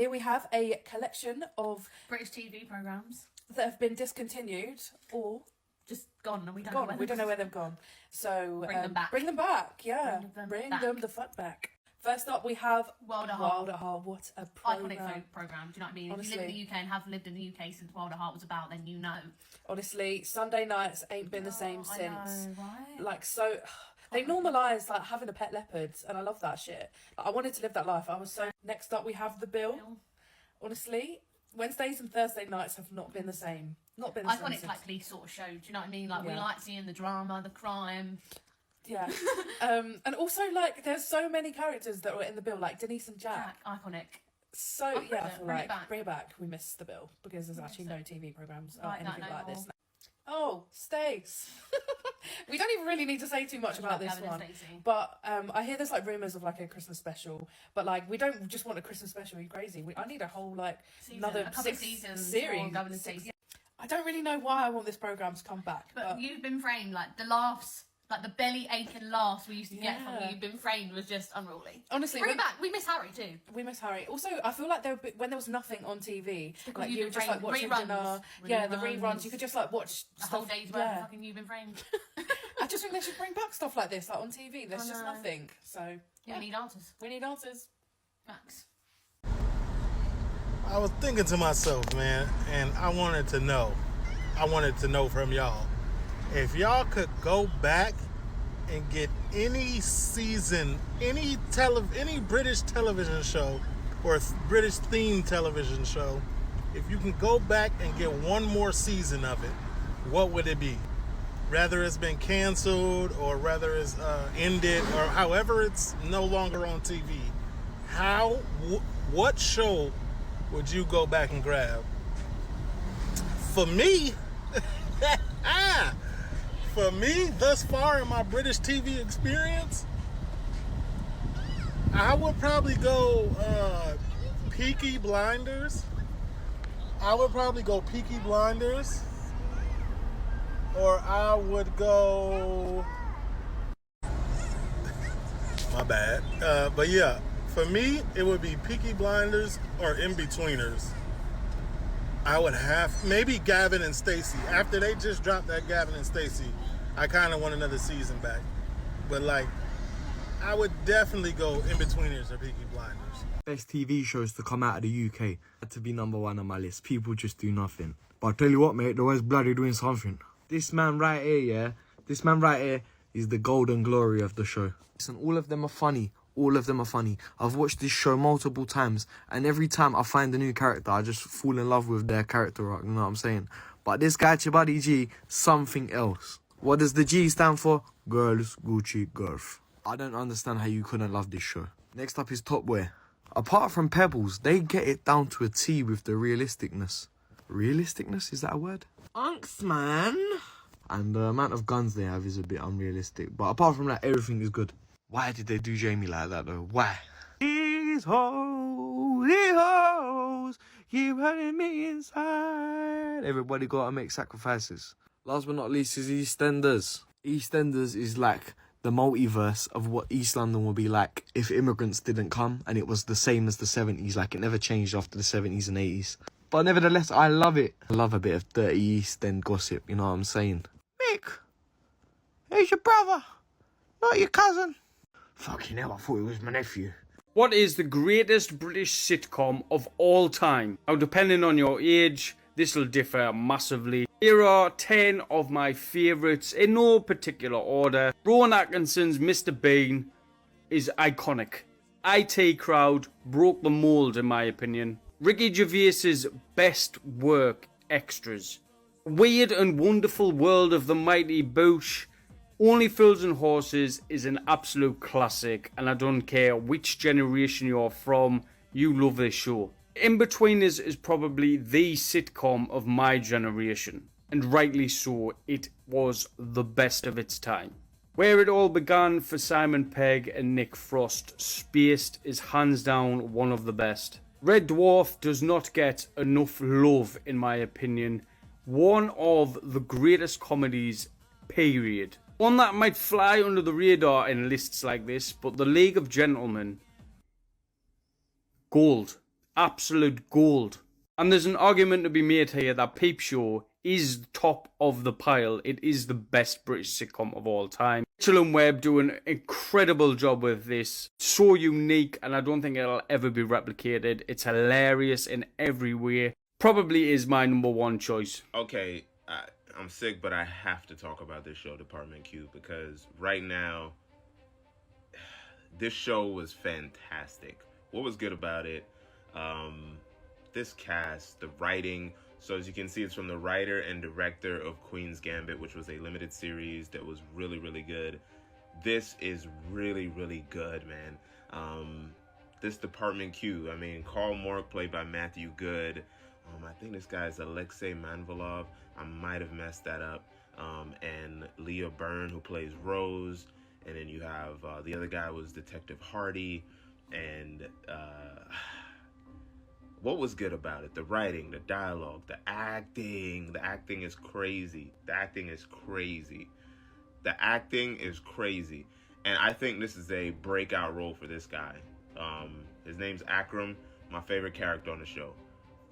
here we have a collection of British TV programmes that have been discontinued or just gone, and we don't know where they've gone. So bring them back. Bring them back, yeah. Bring them the fuck back. First up, we have Wilder Heart. What a program. Iconic programme, do you know what I mean? Honestly, if you live in the UK and have lived in the UK since Wilder Heart was about, then you know. Honestly, Sunday nights ain't been the same since. I know, right? Like, so... They normalised, like, having a pet leopard, and I love that shit. Like, I wanted to live that life. I was so... Next up, we have The Bill. Honestly, Wednesdays and Thursday nights have not been the same. Not been the same. Iconic, like, these sort of show, do you know what I mean? Like, we like seeing the drama, the crime... Yeah. And also, like, there's so many characters that were in The Bill, like Denise and Jack. Iconic. So, I feel like, bring it back. We miss The Bill, because there's actually no TV programmes or anything like this. Oh, Stace. We don't even really need to say too much about this one. But I hear there's, like, rumours of, like, a Christmas special. But, like, we don't just want a Christmas special. Are you crazy? I need a whole, like, another 6 series. I don't really know why I want this programme to come back. But You've Been Framed, like, the laughs... Like, the belly-aching laughs we used to get from You've Been Framed was just unruly. Honestly. Bring it back. We miss Harry, too. We miss Harry. Also, I feel like when there was nothing on TV, like, you were just, like, watching reruns. Dinner. Yeah, the reruns. You could just, like, watch a whole day's worth of fucking You've Been Framed. I just think they should bring back stuff like this, like, on TV. There's just nothing. So, yeah. We need answers. We need answers. Max. I was thinking to myself, man, and I wanted to know from y'all. If y'all could go back and get any season, any British television show or British themed television show, if you can go back and get one more season of it, what would it be? Rather it's been canceled or rather it's ended or however it's no longer on TV. What show would you go back and grab? For me, thus far in my British TV experience, I would probably go Peaky Blinders. Or I would go... My bad. But yeah, for me, it would be Peaky Blinders or Inbetweeners. I would have maybe Gavin and Stacey. After they just dropped that Gavin and Stacey, I kind of want another season back. But like, I would definitely go Inbetweeners or Peaky Blinders. Best TV shows to come out of the UK had to be number one on my list. People just do nothing. But I tell you what, mate, they're always bloody doing something. This man right here, is the golden glory of the show. Listen, all of them are funny. I've watched this show multiple times, and every time I find a new character, I just fall in love with their character arc, you know what I'm saying? But this guy, Chibadi G, something else. What does the G stand for? Girls, Gucci, Girth. I don't understand how you couldn't love this show. Next up is Top Boy. Apart from Pebbles, they get it down to a T with the realisticness. Realisticness? Is that a word? Unks, man. And the amount of guns they have is a bit unrealistic. But apart from that, everything is good. Why did they do Jamie like that, though? Why? These hoes, keep hurting me inside. Everybody gotta make sacrifices. Last but not least is EastEnders. EastEnders is like the multiverse of what East London would be like if immigrants didn't come and it was the same as the 70s. Like, it never changed after the 70s and 80s. But nevertheless, I love it. I love a bit of dirty East End gossip, you know what I'm saying? Mick, here's your brother, not your cousin. Fucking hell, I thought it was my nephew. What is the greatest British sitcom of all time? Now, depending on your age, this will differ massively. Here are 10 of my favourites in no particular order. Rowan Atkinson's Mr. Bean is iconic. IT Crowd broke the mould in my opinion. Ricky Gervais's best work, Extras. Weird and Wonderful World of the Mighty Boosh. Only Fools and Horses is an absolute classic, and I don't care which generation you're from, you love this show. Inbetweeners is probably the sitcom of my generation, and rightly so. It was the best of its time. Where It All Began for Simon Pegg and Nick Frost, Spaced is hands down one of the best. Red Dwarf does not get enough love in my opinion. One of the greatest comedies, period. One that might fly under the radar in lists like this, but The League of Gentlemen, gold. absolute gold. And there's an argument to be made here that Peep Show is top of the pile. It is the best British sitcom of all time. Mitchell and Webb do an incredible job with this. So unique, and I don't think it'll ever be replicated. It's hilarious in every way. Probably is my number one choice. Okay, I'm sick, but I have to talk about this show, Department Q, because right now, this show was fantastic. What was good about it? This cast, the writing. So as you can see, it's from the writer and director of Queen's Gambit, which was a limited series that was really, really good. This is really, really good, man. This Department Q, I mean, Carl Mork, played by Matthew Good. I think this guy is Alexei Manvolov. I might have messed that up. And Leah Byrne, who plays Rose. And then you have the other guy was Detective Hardy. And what was good about it? The writing, the dialogue, the acting. The acting is crazy. The acting is crazy. The acting is crazy. And I think this is a breakout role for this guy. His name's Akram, my favorite character on the show.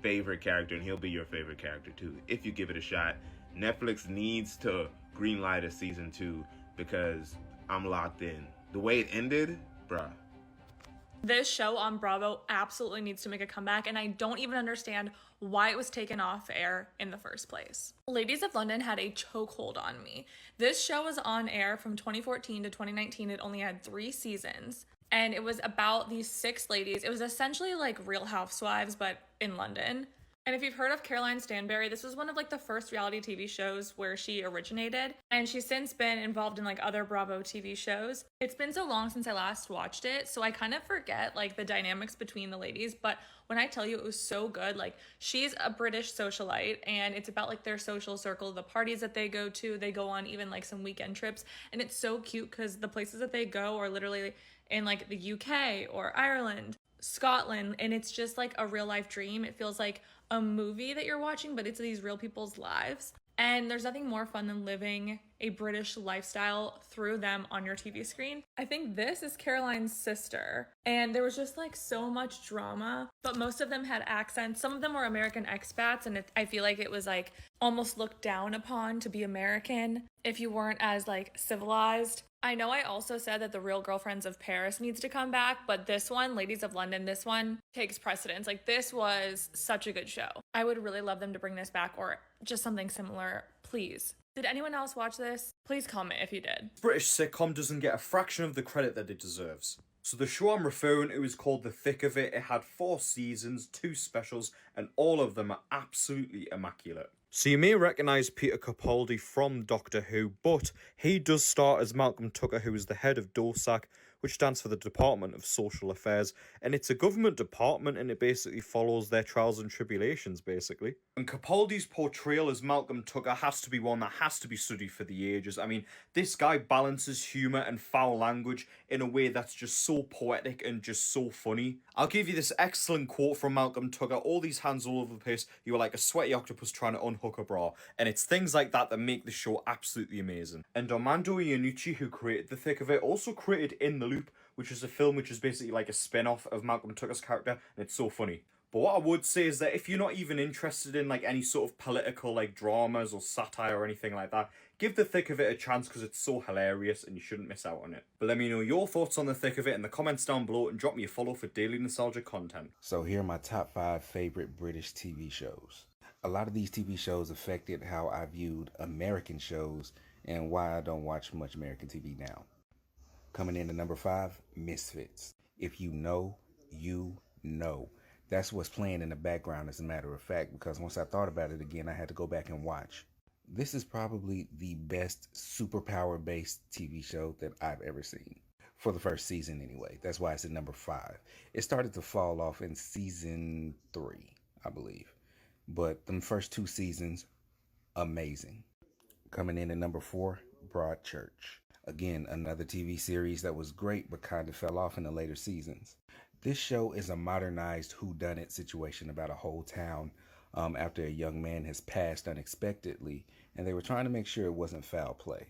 Favorite character, and he'll be your favorite character too, if you give it a shot. Netflix needs to greenlight a season 2 because I'm locked in. The way it ended, bruh. This show on Bravo absolutely needs to make a comeback, and I don't even understand why it was taken off air in the first place. Ladies of London had a chokehold on me. This show was on air from 2014 to 2019. It only had 3 seasons, and it was about these 6 ladies. It was essentially like Real Housewives, but in London. And if you've heard of Caroline Stanbury, this was one of like the first reality TV shows where she originated. And she's since been involved in like other Bravo TV shows. It's been so long since I last watched it, so I kind of forget like the dynamics between the ladies. But when I tell you it was so good, like she's a British socialite and it's about like their social circle, the parties that they go to. They go on even like some weekend trips. And it's so cute because the places that they go are literally in like the UK or Ireland, Scotland, and it's just like a real life dream. It feels like a movie that you're watching, but it's these real people's lives. And there's nothing more fun than living a British lifestyle through them on your TV screen. I think this is Caroline's sister, and there was just like so much drama, but most of them had accents. Some of them were American expats, and I feel like it was like almost looked down upon to be American if you weren't as like civilized. I know I also said that The Real Girlfriends of Paris needs to come back, but this one, Ladies of London, this one takes precedence. Like, this was such a good show. I would really love them to bring this back, or just something similar, please. Did anyone else watch this? Please comment if you did. British sitcom doesn't get a fraction of the credit that it deserves. So the show I'm referring to is called The Thick of It. It had 4 seasons, 2 specials, and all of them are absolutely immaculate. So you may recognise Peter Capaldi from Doctor Who, but he does star as Malcolm Tucker, who is the head of DOSAC, which stands for the Department of Social Affairs, and it's a government department, and it basically follows their trials and tribulations, basically. And Capaldi's portrayal as Malcolm Tucker has to be one that has to be studied for the ages. I mean, this guy balances humour and foul language in a way that's just so poetic and just so funny. I'll give you this excellent quote from Malcolm Tucker: "All these hands all over the place, you were like a sweaty octopus trying to unhook a bra." And it's things like that that make the show absolutely amazing. And Armando Iannucci, who created The Thick of It, also created In the Loop, which is a film which is basically like a spin-off of Malcolm Tucker's character, and it's so funny. But what I would say is that if you're not even interested in like any sort of political like dramas or satire or anything like that, give The Thick of It a chance because it's so hilarious and you shouldn't miss out on it. But let me know your thoughts on The Thick of It in the comments down below, and drop me a follow for daily nostalgia content. So here are my top 5 favorite British TV shows. A lot of these TV shows affected how I viewed American shows and why I don't watch much American TV now. Coming in at number 5, Misfits. If you know, you know. That's what's playing in the background, as a matter of fact, because once I thought about it again, I had to go back and watch. This is probably the best superpower-based TV show that I've ever seen. For the first season, anyway. That's why it's at number 5. It started to fall off in season 3, I believe. But the first 2 seasons, amazing. Coming in at number 4, Broadchurch. Again, another TV series that was great but kind of fell off in the later seasons. This show is a modernized whodunit situation about a whole town after a young man has passed unexpectedly, and they were trying to make sure it wasn't foul play.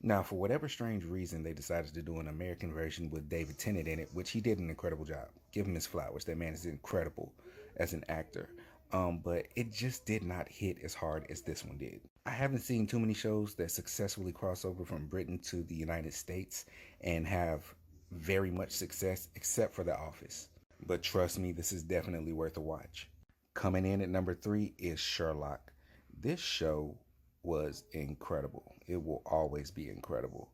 Now, for whatever strange reason, they decided to do an American version with David Tennant in it, which he did an incredible job. Give him his flowers. That man is incredible as an actor. But it just did not hit as hard as this one did. I haven't seen too many shows that successfully cross over from Britain to the United States and have very much success, except for The Office. But trust me, this is definitely worth a watch. Coming in at number 3 is Sherlock. This show was incredible. It will always be incredible.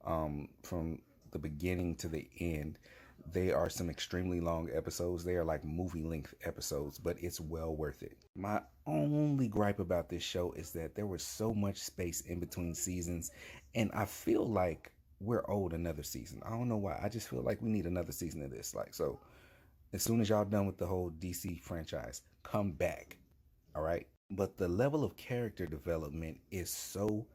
From the beginning to the end, they are some extremely long episodes. They are like movie-length episodes, but it's well worth it. My only gripe about this show is that there was so much space in between seasons, and I feel like we're owed another season. I don't know why. I just feel like we need another season of this. So as soon as y'all done with the whole DC franchise, come back. All right? But the level of character development is so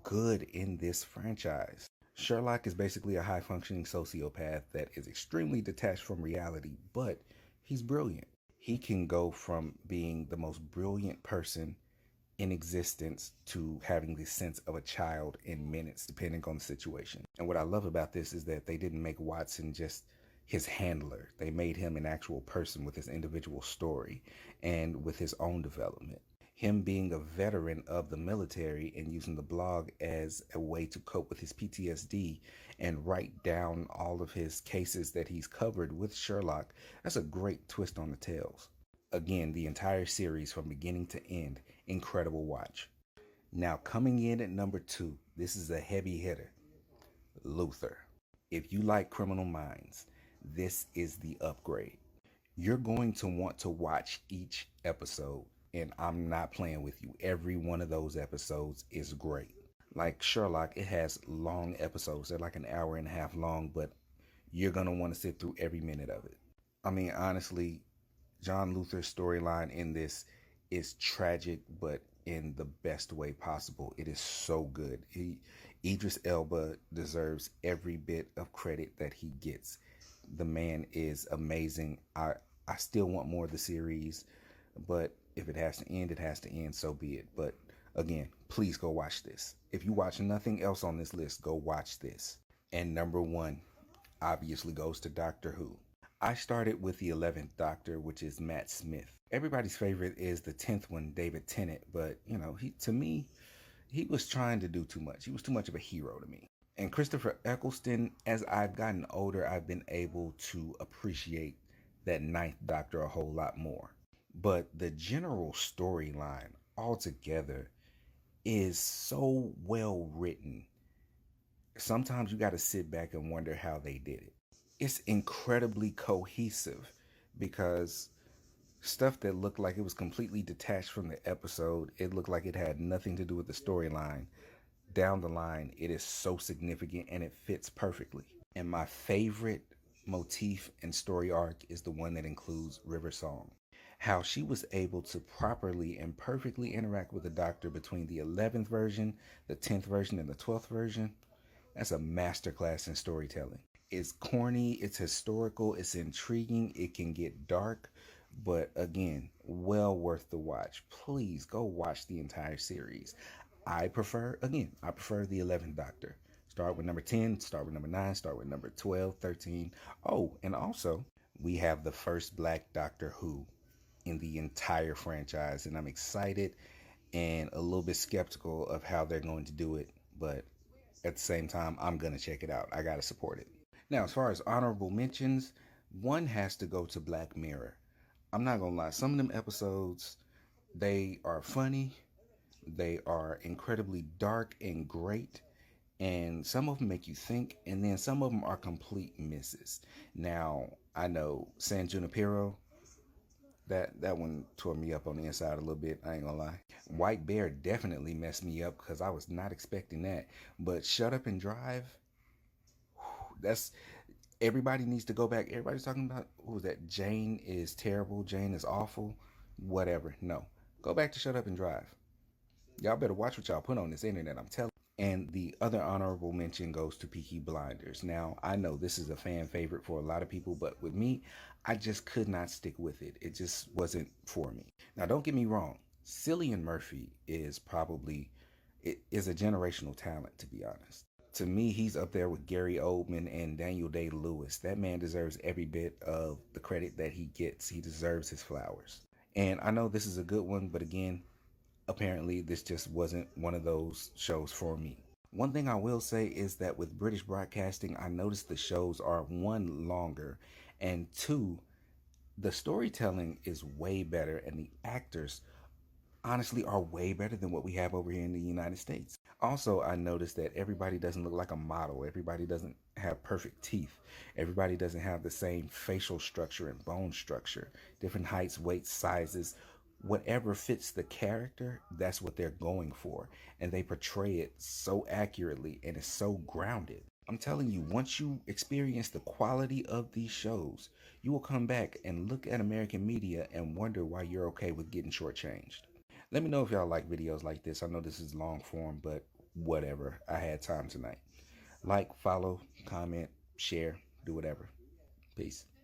good in this franchise. Sherlock is basically a high-functioning sociopath that is extremely detached from reality, but he's brilliant. He can go from being the most brilliant person in existence to having the sense of a child in minutes, depending on the situation. And what I love about this is that they didn't make Watson just his handler. They made him an actual person with his individual story and with his own development. Him being a veteran of the military and using the blog as a way to cope with his PTSD and write down all of his cases that he's covered with Sherlock, that's a great twist on the tales. Again, the entire series from beginning to end, incredible watch. Now coming in at number 2, this is a heavy hitter, Luther. If you like Criminal Minds, this is the upgrade. You're going to want to watch each episode. And I'm not playing with you. Every one of those episodes is great. Like Sherlock, it has long episodes. They're like an hour and a half long, but you're going to want to sit through every minute of it. I mean, honestly, John Luther's storyline in this is tragic, but in the best way possible. It is so good. Idris Elba deserves every bit of credit that he gets. The man is amazing. I still want more of the series, but if it has to end, it has to end, so be it. But again, please go watch this. If you watch nothing else on this list, go watch this. And number 1 obviously goes to Doctor Who. I started with the 11th Doctor, which is Matt Smith. Everybody's favorite is the 10th one, David Tennant, but to me, he was trying to do too much. He was too much of a hero to me. And Christopher Eccleston, as I've gotten older, I've been able to appreciate that 9th Doctor a whole lot more. But the general storyline altogether is so well written. Sometimes you got to sit back and wonder how they did it. It's incredibly cohesive because stuff that looked like it was completely detached from the episode, it looked like it had nothing to do with the storyline. Down the line, it is so significant and it fits perfectly. And my favorite motif and story arc is the one that includes River Song. How she was able to properly and perfectly interact with the Doctor between the 11th version, the 10th version, and the 12th version, that's a masterclass in storytelling. It's corny, it's historical, it's intriguing, it can get dark, but again, well worth the watch. Please go watch the entire series. I prefer the 11th Doctor. Start with number 10, start with number 9, start with number 12, 13. Oh, and also, we have the first Black Doctor Who in the entire franchise, and I'm excited and a little bit skeptical of how they're going to do it, but at the same time, I'm gonna check it out. I gotta support it. Now, as far as honorable mentions, one has to go to Black Mirror. I'm not gonna lie, some of them episodes, they are funny, they are incredibly dark and great, and some of them make you think, and then some of them are complete misses. Now, I know San Junipero, that one tore me up on the inside a little bit, I ain't gonna lie. White Bear definitely messed me up because I was not expecting that. But Shut Up and Drive, that's, everybody needs to go back. Everybody's talking about, who was that? Jane is terrible, Jane is awful, whatever. No, go back to Shut Up and Drive. Y'all better watch what y'all put on this internet, I'm telling you. And the other honorable mention goes to Peaky Blinders. Now, I know this is a fan favorite for a lot of people, but with me, I just could not stick with it. It just wasn't for me. Now, don't get me wrong. Cillian Murphy is a generational talent, to be honest. To me, he's up there with Gary Oldman and Daniel Day-Lewis. That man deserves every bit of the credit that he gets. He deserves his flowers. And I know this is a good one, but again, apparently this just wasn't one of those shows for me. One thing I will say is that with British broadcasting, I noticed the shows are, one, longer, and two, the storytelling is way better, and the actors honestly are way better than what we have over here in the United States. Also, I noticed that everybody doesn't look like a model. Everybody doesn't have perfect teeth. Everybody doesn't have the same facial structure and bone structure. Different heights, weights, sizes. Whatever fits the character, that's what they're going for. And they portray it so accurately, and it's so grounded. I'm telling you, once you experience the quality of these shows, you will come back and look at American media and wonder why you're okay with getting shortchanged. Let me know if y'all like videos like this. I know this is long form, but whatever. I had time tonight. Like, follow, comment, share, do whatever. Peace.